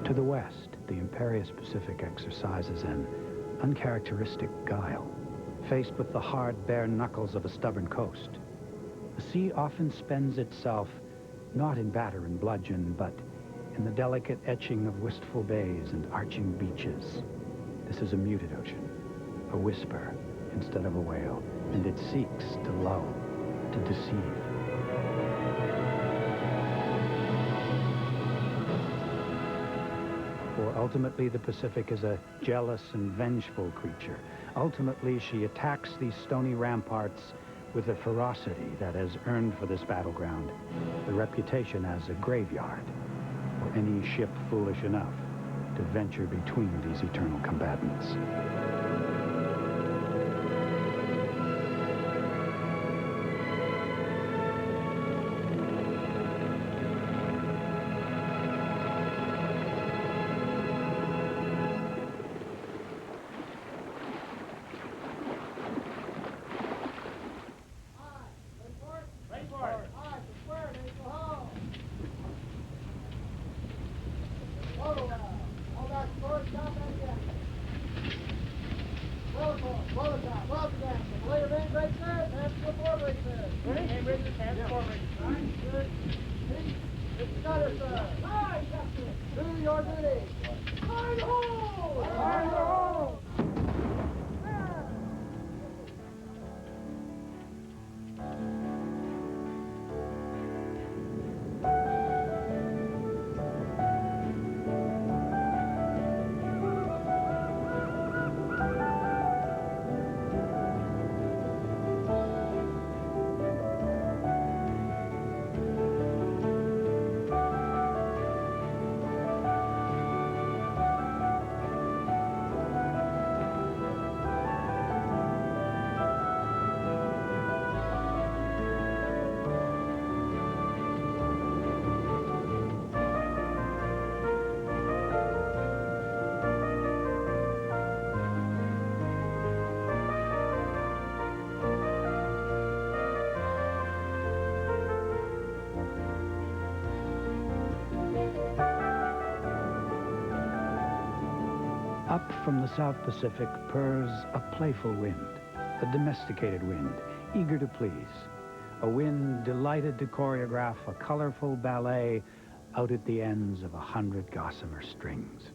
To the west, the imperious Pacific exercises an uncharacteristic guile. Faced with the hard, bare knuckles of a stubborn coast, the sea often spends itself not in batter and bludgeon, but in the delicate etching of wistful bays and arching beaches. This is a muted ocean, a whisper instead of a wail, and it seeks to lull, to deceive. For ultimately, the Pacific is a jealous and vengeful creature. Ultimately, she attacks these stony ramparts with a ferocity that has earned for this battleground the reputation as a graveyard for any ship foolish enough to venture between these eternal combatants. Up from the South Pacific purrs a playful wind, a domesticated wind, eager to please. A wind delighted to choreograph a colorful ballet out at the ends of 100 gossamer strings.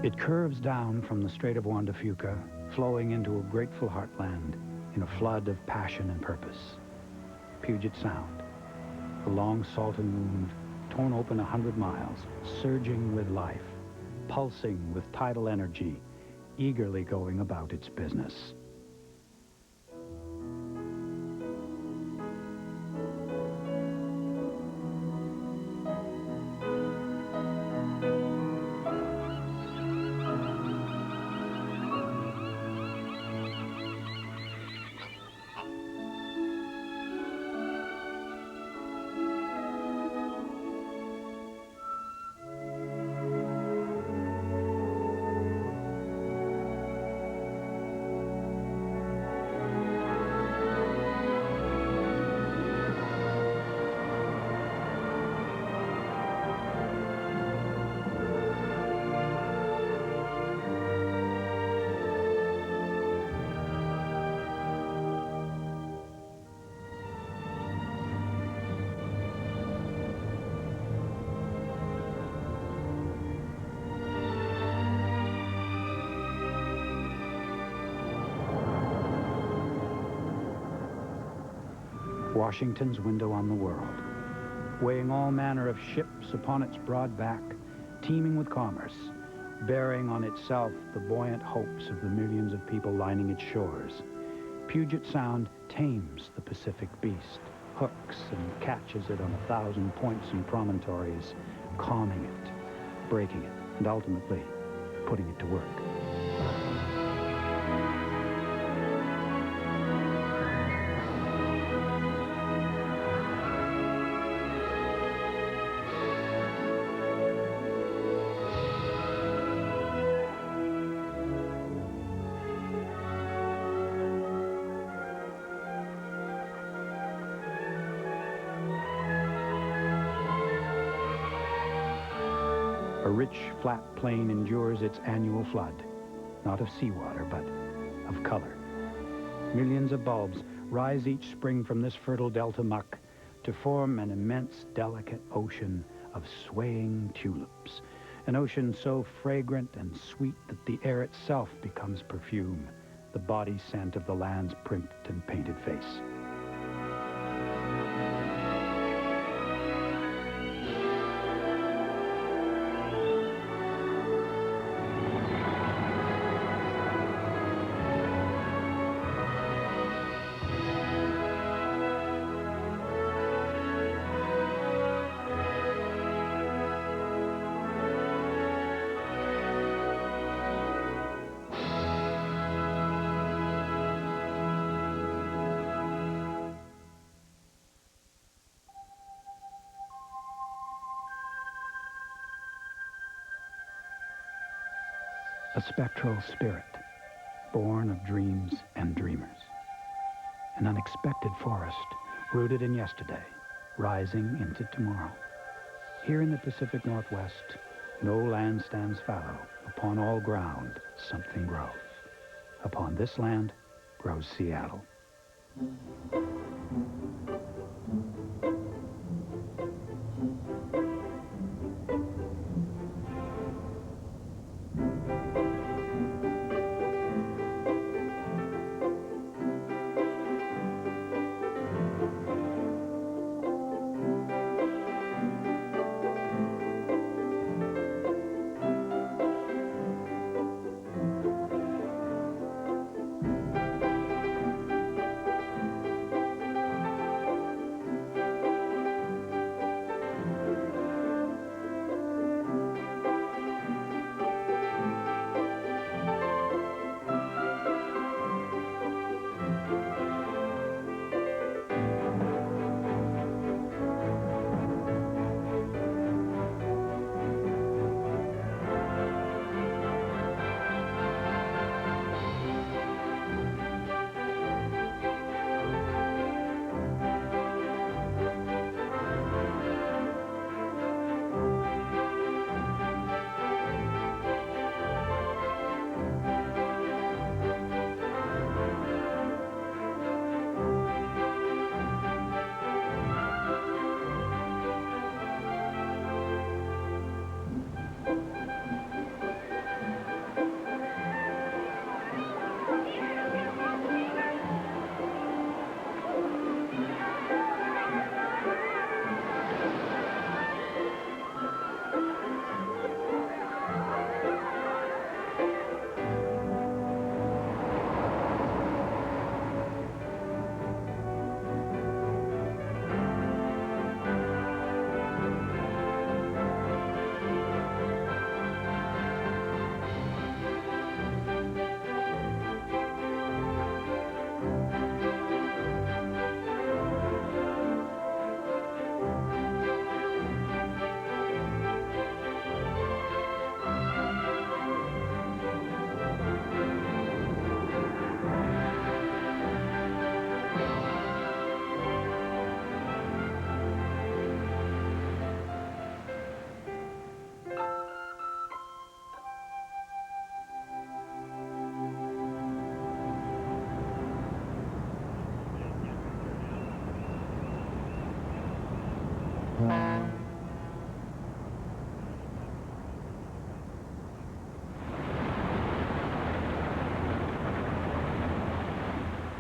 It curves down from the Strait of Juan de Fuca, flowing into a grateful heartland in a flood of passion and purpose. Puget Sound, a long salted wound, torn open 100 miles, surging with life, pulsing with tidal energy, eagerly going about its business. Washington's window on the world, weighing all manner of ships upon its broad back, teeming with commerce, bearing on itself the buoyant hopes of the millions of people lining its shores. Puget Sound tames the Pacific beast, hooks and catches it on 1,000 points and promontories, calming it, breaking it, and ultimately putting it to work. A rich, flat plain endures its annual flood, not of seawater, but of color. Millions of bulbs rise each spring from this fertile delta muck to form an immense, delicate ocean of swaying tulips, an ocean so fragrant and sweet that the air itself becomes perfume, the body scent of the land's pricked and painted face. A spectral spirit, born of dreams and dreamers. An unexpected forest, rooted in yesterday, rising into tomorrow. Here in the Pacific Northwest, no land stands fallow. Upon all ground, something grows. Upon this land grows Seattle.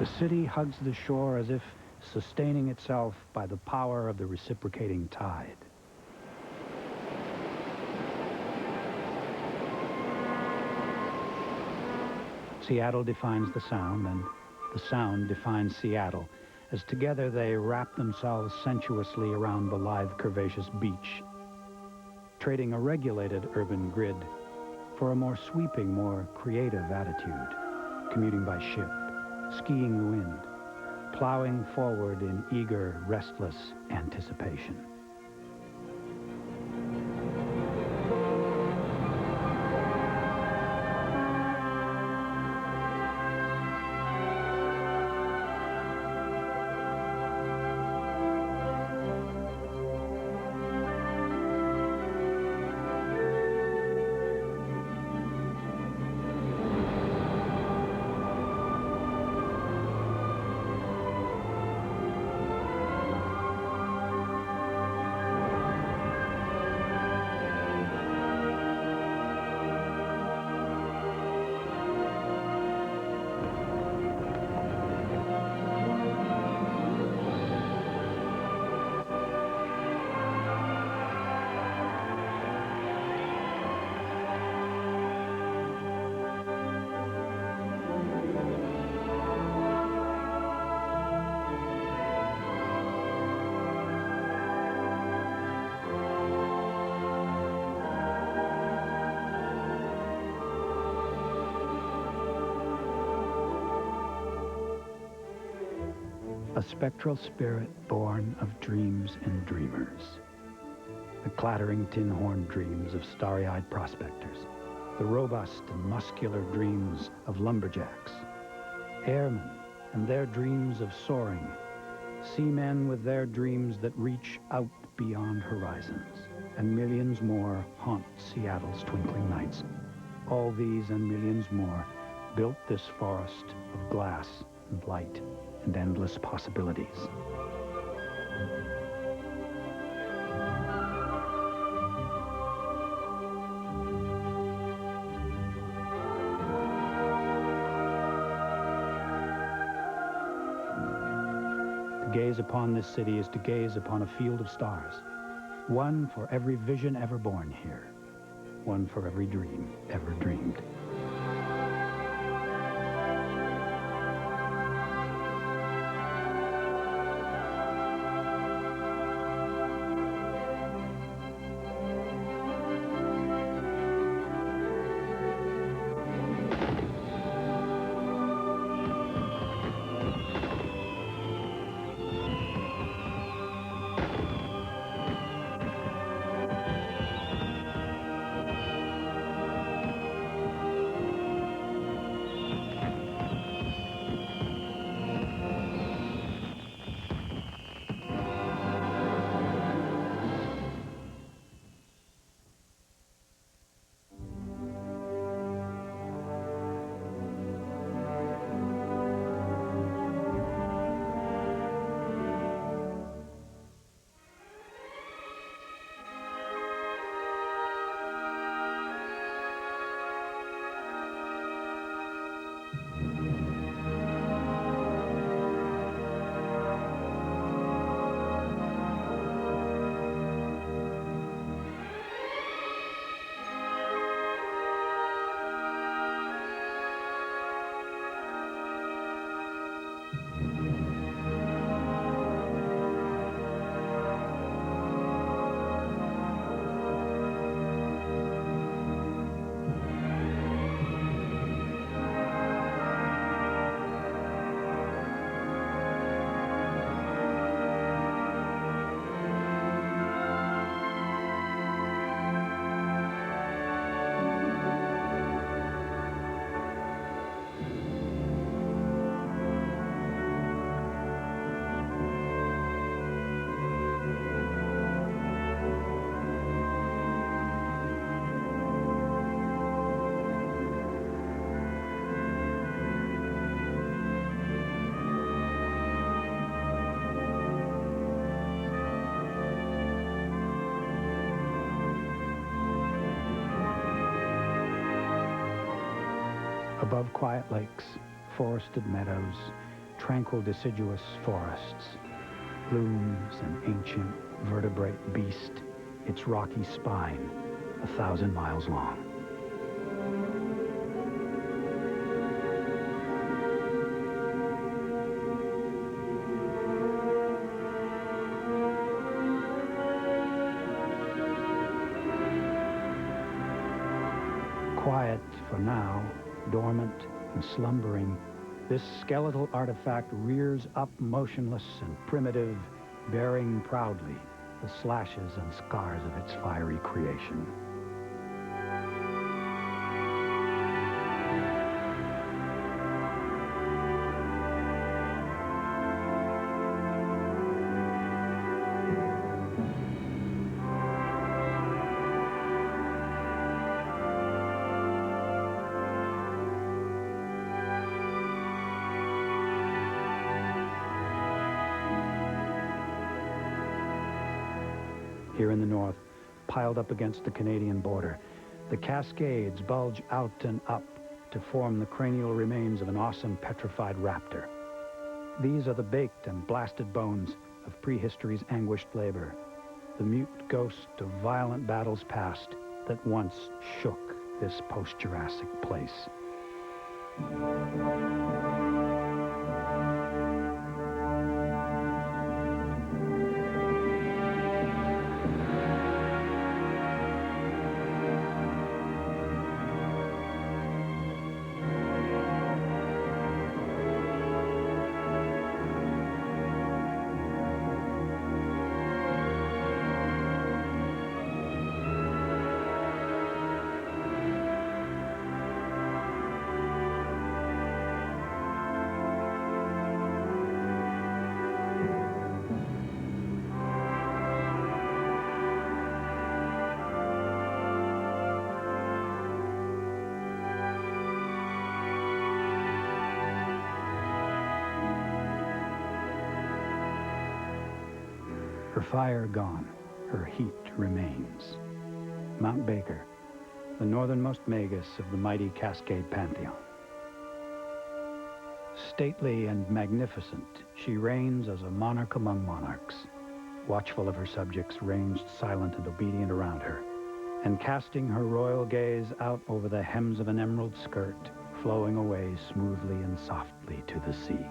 The city hugs the shore as if sustaining itself by the power of the reciprocating tide. Seattle defines the Sound, and the Sound defines Seattle, as together they wrap themselves sensuously around the lithe, curvaceous beach, trading a regulated urban grid for a more sweeping, more creative attitude, commuting by ship, skiing the wind, plowing forward in eager, restless anticipation. A spectral spirit born of dreams and dreamers. The clattering tin-horn dreams of starry-eyed prospectors. The robust and muscular dreams of lumberjacks. Airmen and their dreams of soaring. Seamen with their dreams that reach out beyond horizons. And millions more haunt Seattle's twinkling nights. All these and millions more built this forest of glass and light and endless possibilities. To gaze upon this city is to gaze upon a field of stars, one for every vision ever born here, one for every dream ever dreamed. Above quiet lakes, forested meadows, tranquil deciduous forests, looms an ancient vertebrate beast, its rocky spine 1,000 miles long. and slumbering, this skeletal artifact rears up motionless and primitive, bearing proudly the slashes and scars of its fiery creation. Here in the north, piled up against the Canadian border, the Cascades bulge out and up to form the cranial remains of an awesome petrified raptor. These are the baked and blasted bones of prehistory's anguished labor, the mute ghost of violent battles past that once shook this post-Jurassic place. Her fire gone, her heat remains. Mount Baker, the northernmost magus of the mighty Cascade Pantheon. Stately and magnificent, she reigns as a monarch among monarchs, watchful of her subjects ranged silent and obedient around her, and casting her royal gaze out over the hems of an emerald skirt, flowing away smoothly and softly to the sea.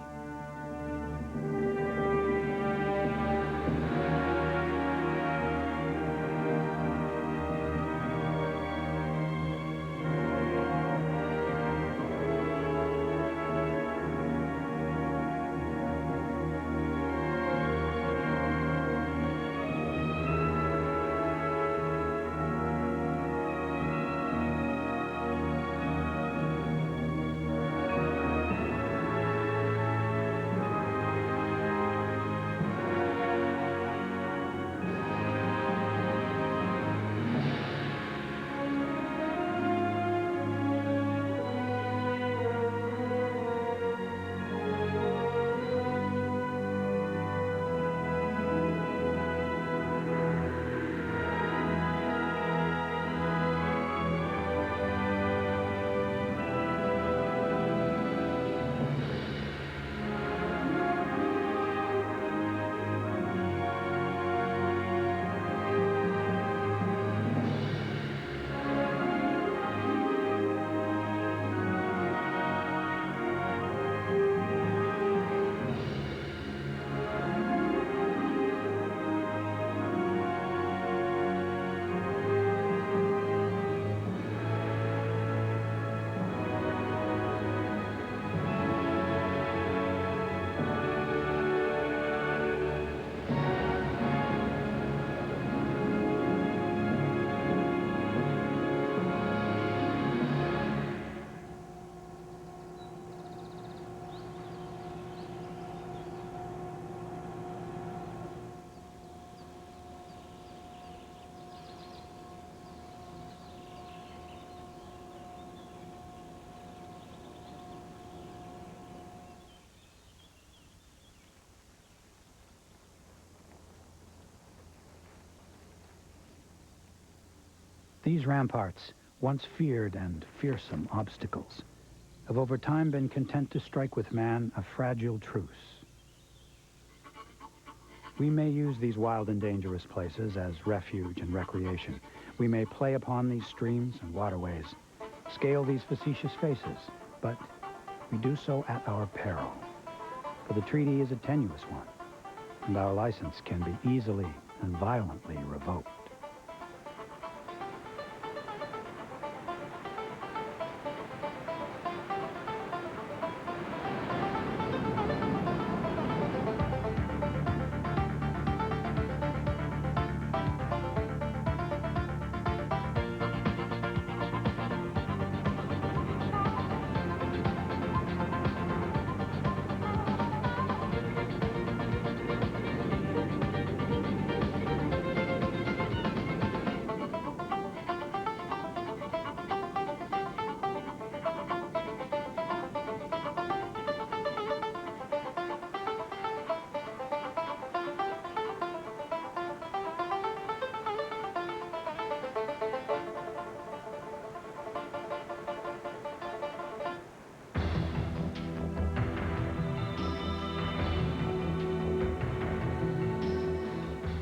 These ramparts, once feared and fearsome obstacles, have over time been content to strike with man a fragile truce. We may use these wild and dangerous places as refuge and recreation. We may play upon these streams and waterways, scale these facetious faces, but we do so at our peril. For the treaty is a tenuous one, and our license can be easily and violently revoked.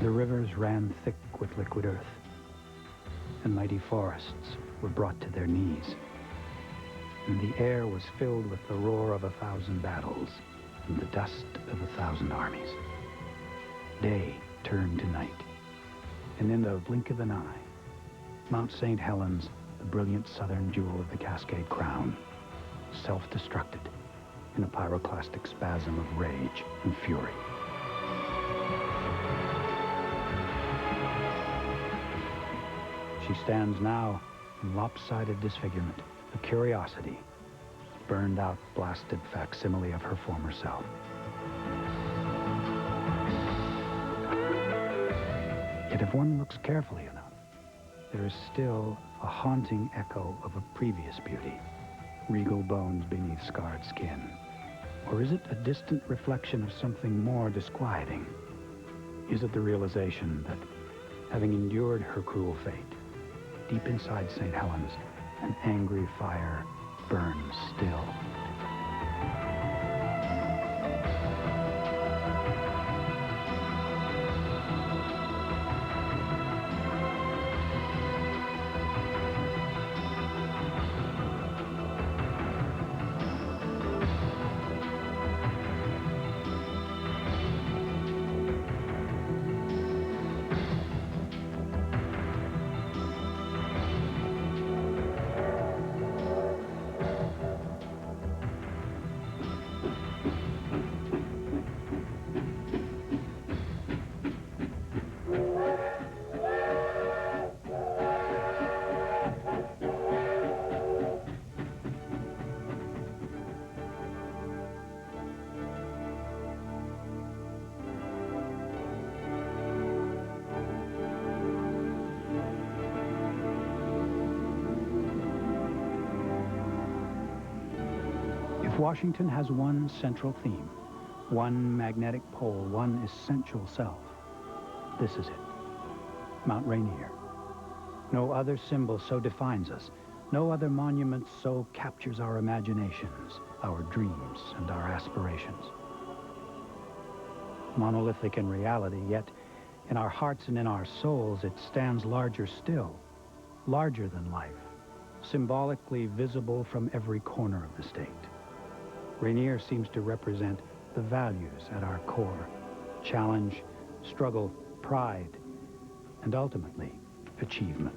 The rivers ran thick with liquid earth, and mighty forests were brought to their knees. And the air was filled with the roar of 1,000 battles and the dust of 1,000 armies. Day turned to night, and in the blink of an eye, Mount St. Helens, the brilliant southern jewel of the Cascade crown, self-destructed in a pyroclastic spasm of rage and fury. She stands now in lopsided disfigurement, a curiosity, burned out, blasted facsimile of her former self. Yet if one looks carefully enough, there is still a haunting echo of a previous beauty, regal bones beneath scarred skin. Or is it a distant reflection of something more disquieting? Is it the realization that, having endured her cruel fate, deep inside St. Helens, an angry fire burns still? If Washington has one central theme, one magnetic pole, one essential self, this is it, Mount Rainier. No other symbol so defines us. No other monument so captures our imaginations, our dreams, and our aspirations. Monolithic in reality, yet in our hearts and in our souls, it stands larger still, larger than life, symbolically visible from every corner of the state. Rainier seems to represent the values at our core: challenge, struggle, pride, and ultimately, achievement.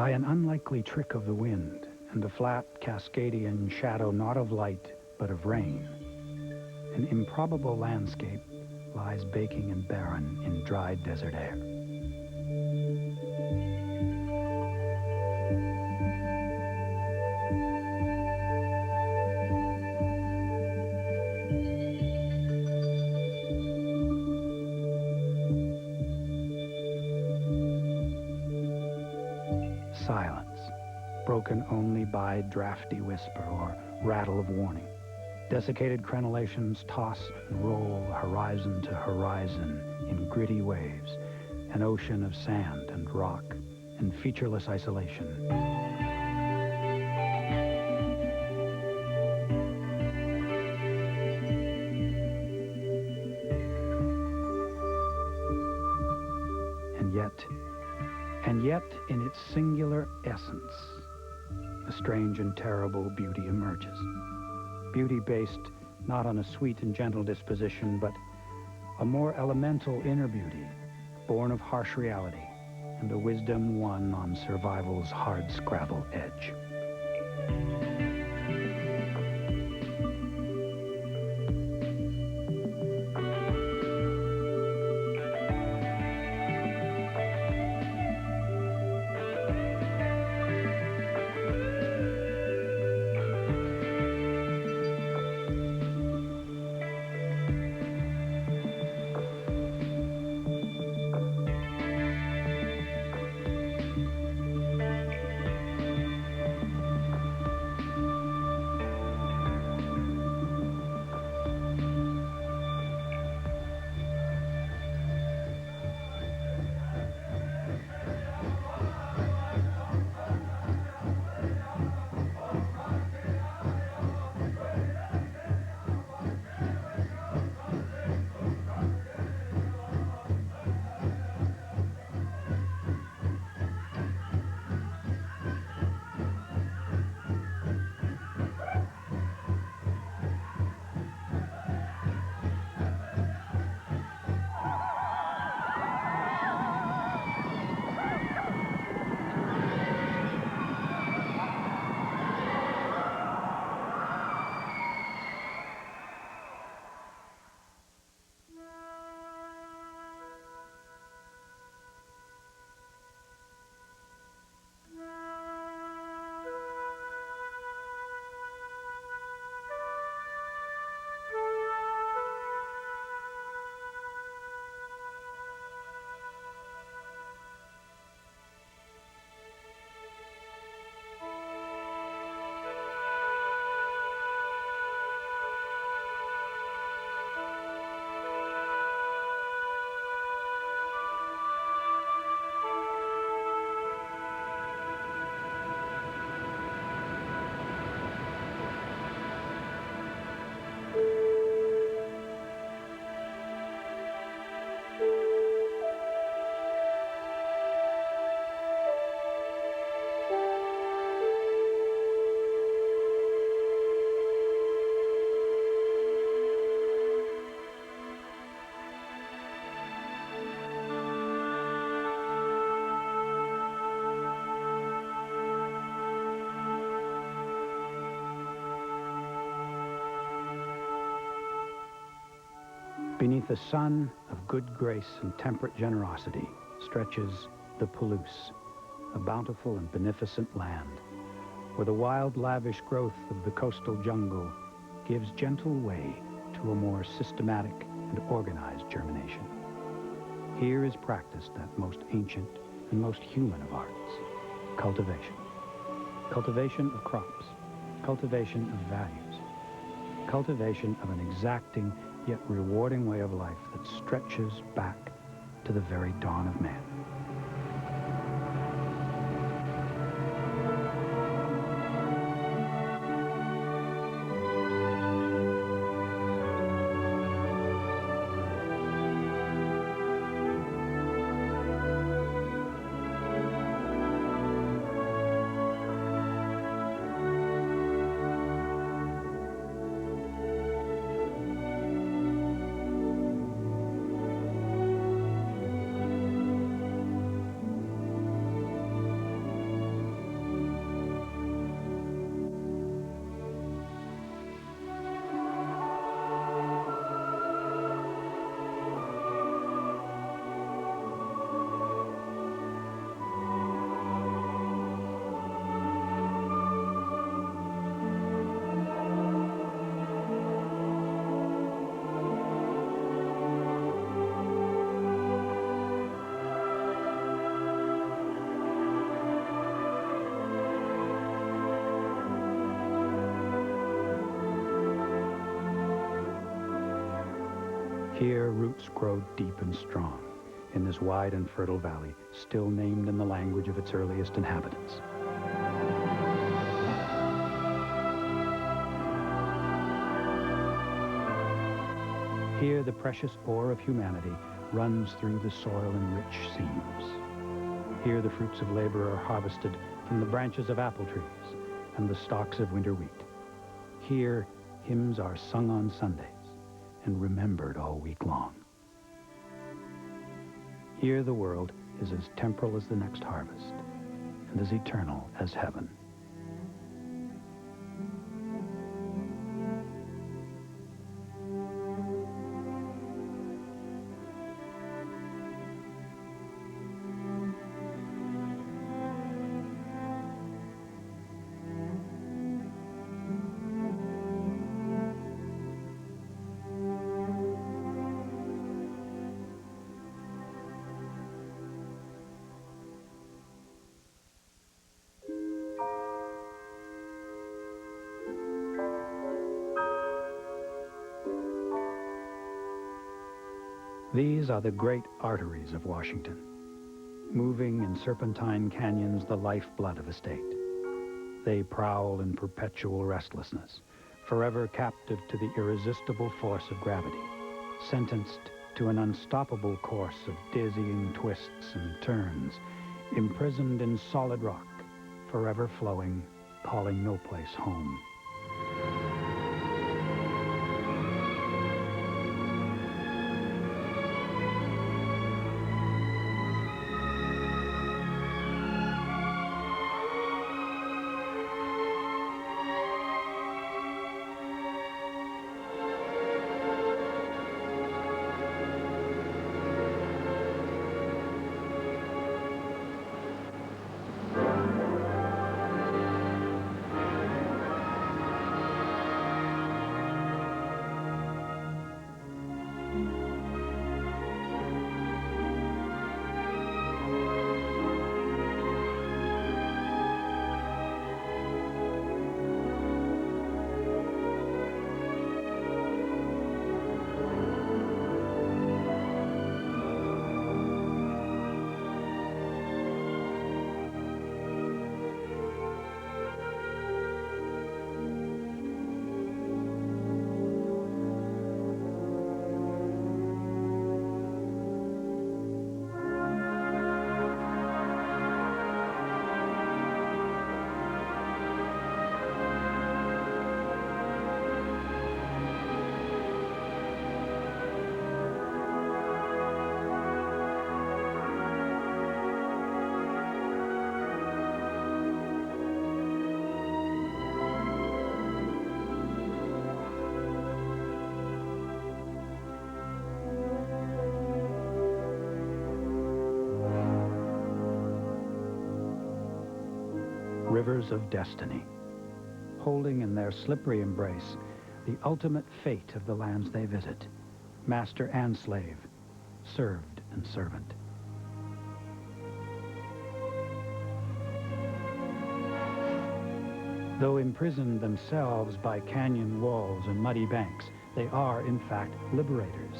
By an unlikely trick of the wind and a flat Cascadian shadow not of light but of rain, an improbable landscape lies baking and barren in dry desert air. Silence, broken only by drafty whisper or rattle of warning. Desiccated crenellations toss and roll horizon to horizon in gritty waves, an ocean of sand and rock and featureless isolation. And yet, in its singular essence, a strange and terrible beauty emerges. Beauty based not on a sweet and gentle disposition, but a more elemental inner beauty, born of harsh reality, and a wisdom won on survival's hard-scrabble edge. Beneath a sun of good grace and temperate generosity stretches the Palouse, a bountiful and beneficent land, where the wild, lavish growth of the coastal jungle gives gentle way to a more systematic and organized germination. Here is practiced that most ancient and most human of arts, cultivation. Cultivation of crops, cultivation of values, cultivation of an exacting yet rewarding way of life that stretches back to the very dawn of man. Here, roots grow deep and strong in this wide and fertile valley, still named in the language of its earliest inhabitants. Here, the precious ore of humanity runs through the soil in rich seams. Here, the fruits of labor are harvested from the branches of apple trees and the stalks of winter wheat. Here, hymns are sung on Sundays and remembered all week long. Here, the world is as temporal as the next harvest and as eternal as heaven. These are the great arteries of Washington, moving in serpentine canyons, the lifeblood of a state. They prowl in perpetual restlessness, forever captive to the irresistible force of gravity, sentenced to an unstoppable course of dizzying twists and turns, imprisoned in solid rock, forever flowing, calling no place home. Rivers of destiny, holding in their slippery embrace the ultimate fate of the lands they visit, master and slave, served and servant. Though imprisoned themselves by canyon walls and muddy banks, they are, in fact, liberators,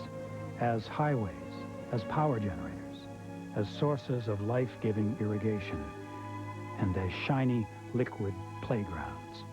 as highways, as power generators, as sources of life-giving irrigation, and as shiny, liquid playgrounds.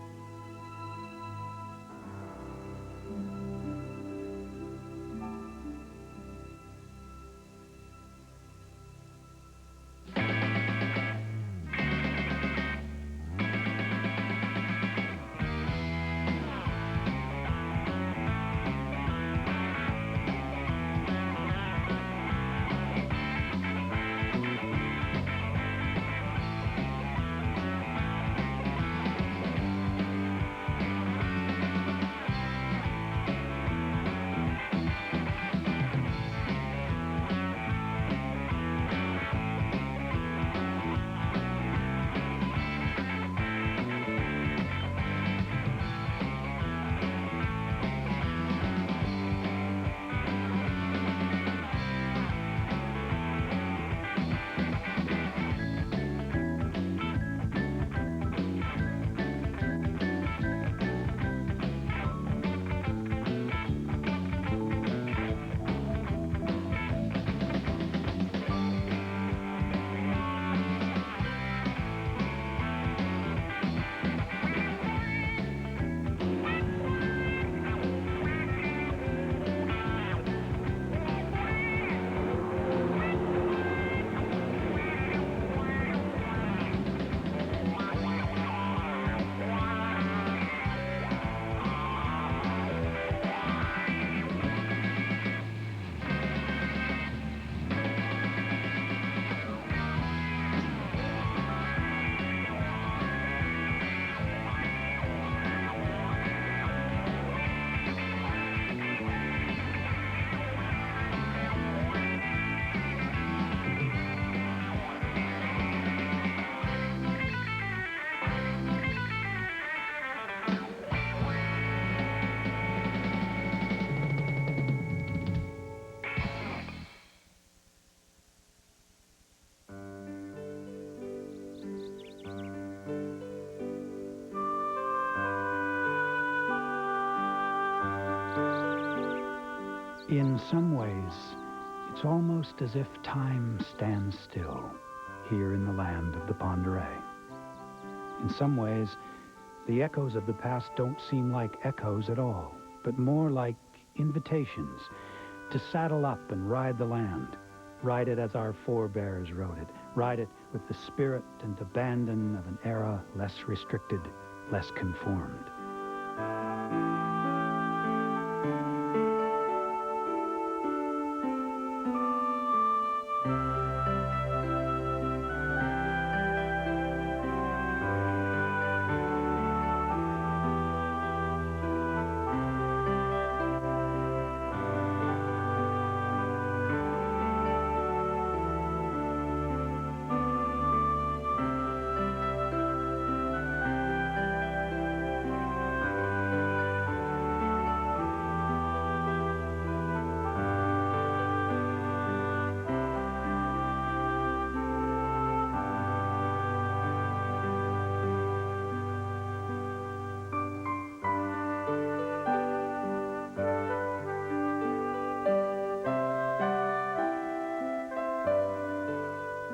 In some ways, it's almost as if time stands still here in the land of the Ponderay. In some ways, the echoes of the past don't seem like echoes at all, but more like invitations to saddle up and ride the land. Ride it as our forebears rode it. Ride it with the spirit and abandon of an era less restricted, less conformed.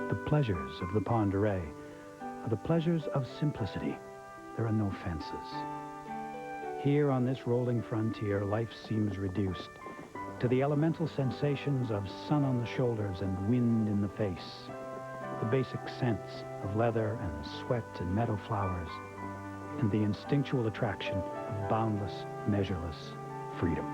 The pleasures of the Ponderay are the pleasures of simplicity. There are no fences. Here on this rolling frontier, life seems reduced to the elemental sensations of sun on the shoulders and wind in the face, the basic scents of leather and sweat and meadow flowers, and the instinctual attraction of boundless, measureless freedom.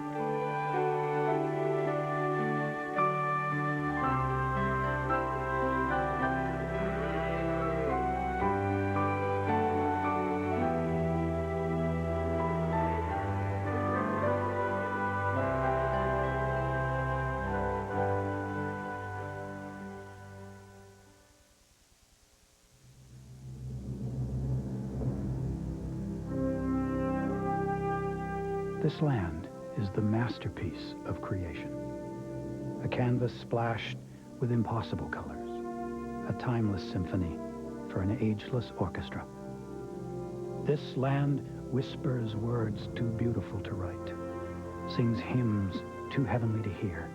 This land is the masterpiece of creation, a canvas splashed with impossible colors, a timeless symphony for an ageless orchestra. This land whispers words too beautiful to write, sings hymns too heavenly to hear,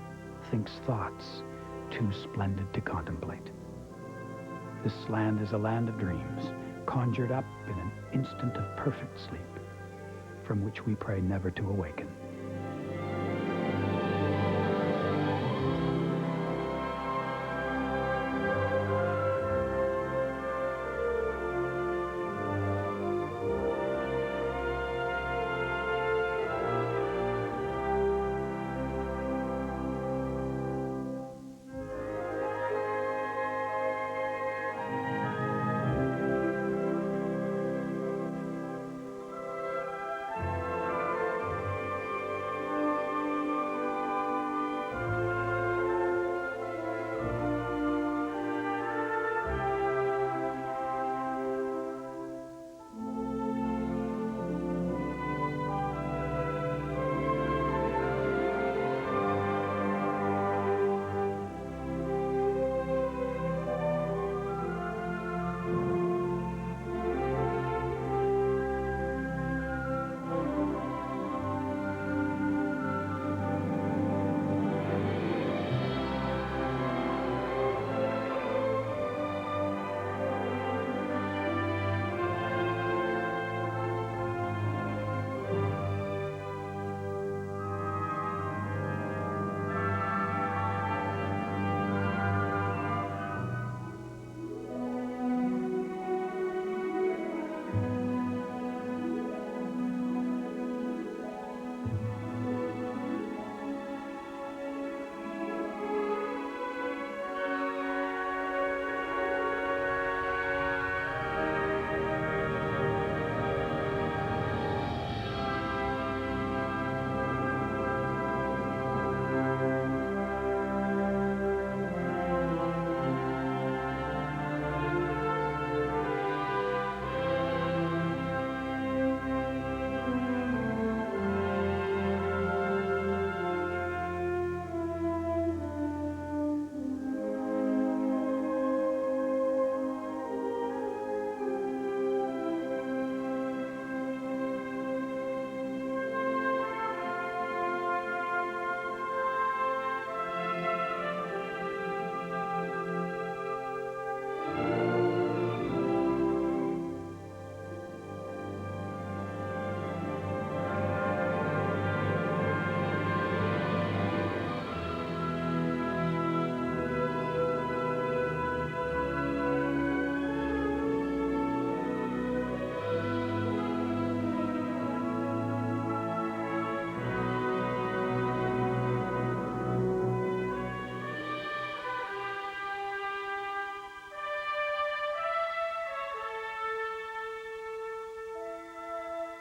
thinks thoughts too splendid to contemplate. This land is a land of dreams, conjured up in an instant of perfect sleep, from which we pray never to awaken.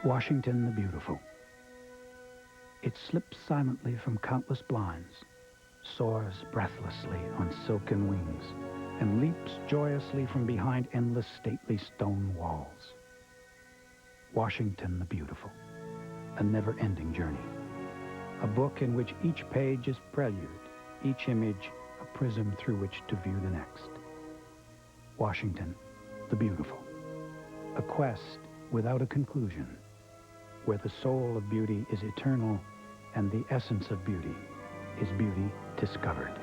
Washington the Beautiful. It slips silently from countless blinds, soars breathlessly on silken wings, and leaps joyously from behind endless stately stone walls. Washington the Beautiful, a never-ending journey. A book in which each page is prelude, each image a prism through which to view the next. Washington the Beautiful, a quest without a conclusion, where the soul of beauty is eternal and the essence of beauty is beauty discovered.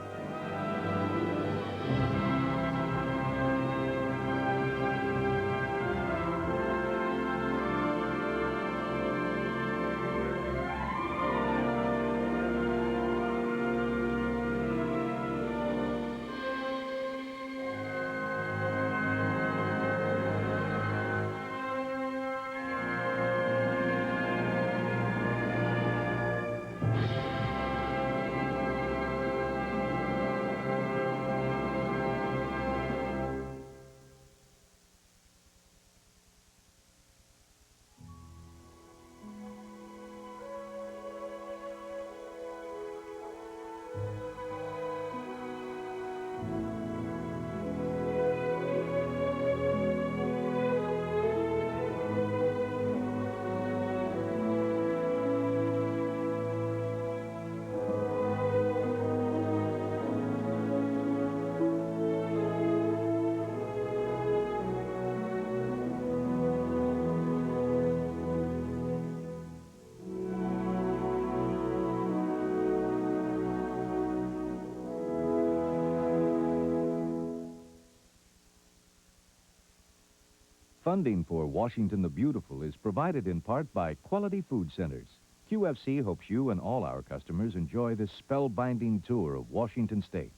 Funding for Washington the Beautiful is provided in part by Quality Food Centers. QFC hopes you and all our customers enjoy this spellbinding tour of Washington State.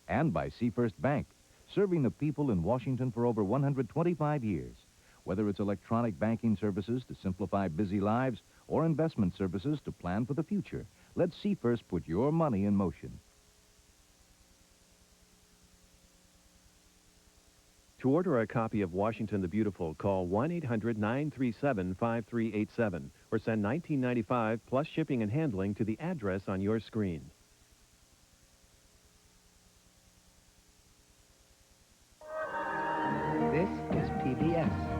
And by Seafirst Bank, serving the people in Washington for over 125 years. Whether it's electronic banking services to simplify busy lives or investment services to plan for the future, let Seafirst put your money in motion. To order a copy of Washington the Beautiful, call 1-800-937-5387 or send $19.95 plus shipping and handling to the address on your screen. This is PBS.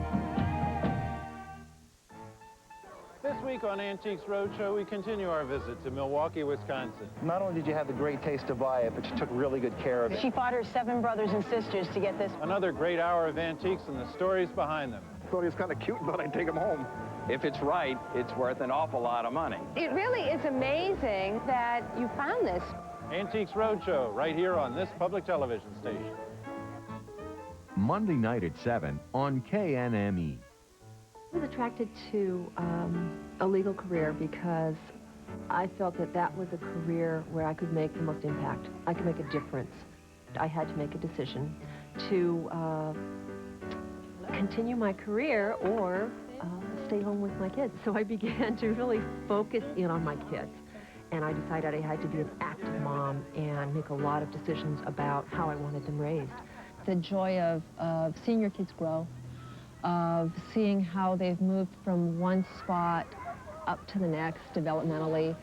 This week on Antiques Roadshow, we continue our visit to Milwaukee, Wisconsin. Not only did you have the great taste to buy it, but you took really good care of it. She fought her 7 brothers and sisters to get this. Another great hour of antiques and the stories behind them. Thought he was kind of cute, but I'd take him home. If it's right, it's worth an awful lot of money. It really is amazing that you found this. Antiques Roadshow, right here on this public television station. Monday night at 7 on KNME. I was attracted to a legal career because I felt that that was a career where I could make the most impact. I could make a difference. I had to make a decision to continue my career or stay home with my kids. So I began to really focus in on my kids. And I decided I had to be an active mom and make a lot of decisions about how I wanted them raised. The joy of seeing your kids grow, of seeing how they've moved from one spot up to the next developmentally,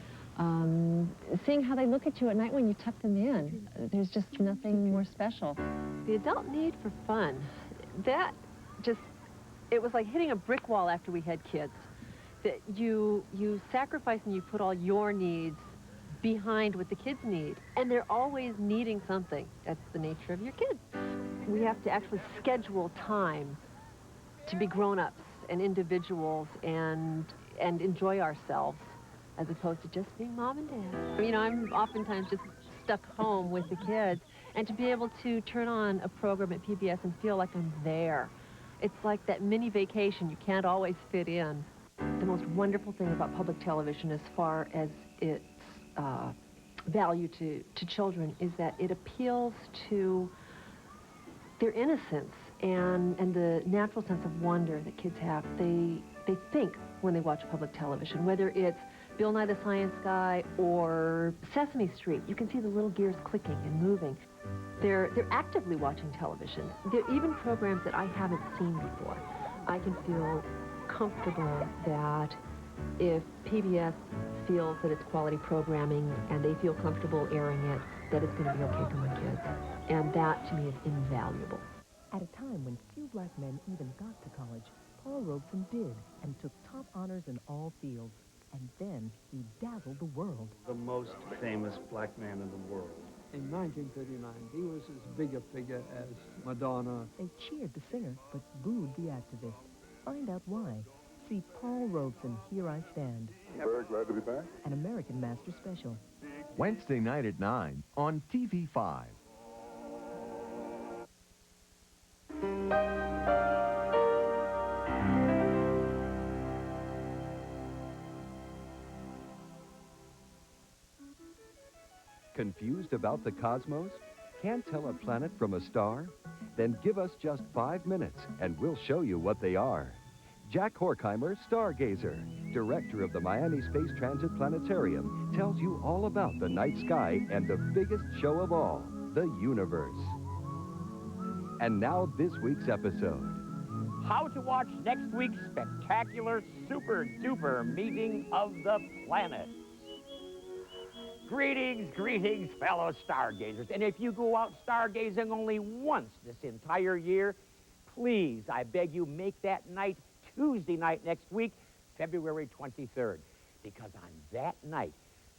seeing how they look at you at night when you tuck them in. There's just nothing more special. The adult need for fun, that just, it was like hitting a brick wall after we had kids. That you sacrifice and you put all your needs behind what the kids need. And they're always needing something. That's the nature of your kids. We have to actually schedule time to be grown-ups and individuals and enjoy ourselves as opposed to just being mom and dad. You know, I'm oftentimes just stuck home with the kids, and to be able to turn on a program at PBS and feel like I'm there. It's like that mini vacation you can't always fit in. The most wonderful thing about public television as far as its value to children is that it appeals to their innocence and the natural sense of wonder that kids have. They think when they watch public television, whether it's Bill Nye the Science Guy or Sesame Street. You can see the little gears clicking and moving. They're actively watching television. There are even programs that I haven't seen before. I can feel comfortable that if PBS feels that it's quality programming and they feel comfortable airing it, that it's going to be okay for my kids. And that, to me, is invaluable. At a time when few black men even got to college, Paul Robeson did and took top honors in all fields. And then he dazzled the world. The most famous black man in the world. In 1939, he was as big a figure as Madonna. They cheered the singer, but booed the activist. Find out why. See Paul Robeson, Here I Stand. Very glad to be back. An American Master Special. Wednesday night at 9 on TV5. Confused about the cosmos? Can't tell a planet from a star? Then give us just 5 minutes and we'll show you what they are. Jack Horkheimer, stargazer, director of the Miami Space Transit Planetarium, tells you all about the night sky and the biggest show of all, the universe. And now this week's episode. How to watch next week's spectacular super-duper meeting of the planets. Greetings, greetings, fellow stargazers. And if you go out stargazing only once this entire year, please, I beg you, make that night Tuesday night next week, February 23rd. Because on that night,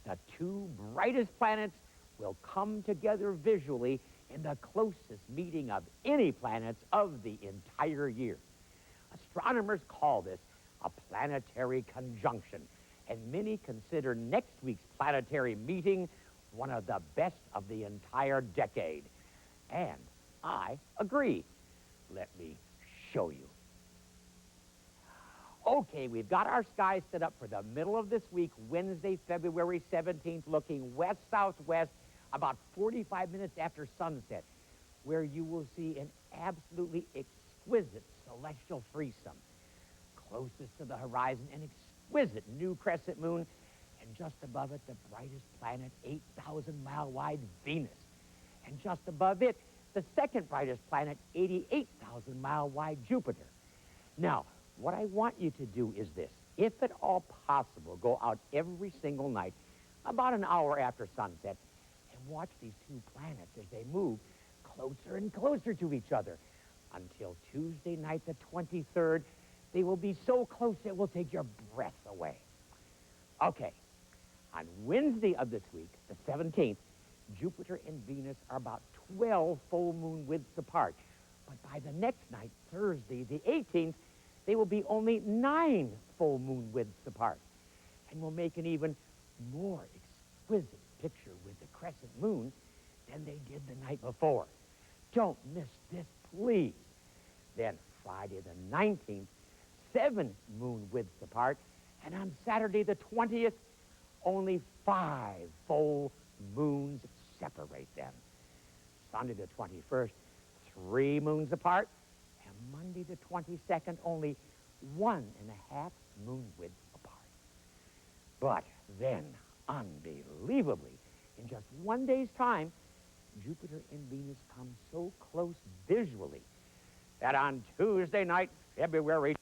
the two brightest planets will come together visually in the closest meeting of any planets of the entire year. Astronomers call this a planetary conjunction. And many consider next week's planetary meeting one of the best of the entire decade. And I agree. Let me show you. Okay, we've got our sky set up for the middle of this week, Wednesday, February 17th, looking west-southwest about 45 minutes after sunset, where you will see an absolutely exquisite celestial threesome. Closest to the horizon, an exquisite new crescent moon, and just above it, the brightest planet, 8,000-mile-wide Venus. And just above it, the second brightest planet, 88,000-mile-wide Jupiter. Now, what I want you to do is this. If at all possible, go out every single night, about an hour after sunset, and watch these two planets as they move closer and closer to each other. Until Tuesday night, the 23rd, they will be so close it will take your breath away. Okay, on Wednesday of this week, the 17th, Jupiter and Venus are about 12 full moon widths apart. But by the next night, Thursday, the 18th, they will be only 9 full moon widths apart. And will make an even more exquisite picture with the crescent moon than they did the night before. Don't miss this, please. Then Friday the 19th, 7 moon widths apart, and on Saturday the 20th, only 5 full moons separate them. Sunday the 21st, 3 moons apart, and Monday the 22nd, only 1.5 moon widths apart. But then, unbelievably, in just 1 day's time, Jupiter and Venus come so close visually that on Tuesday night, February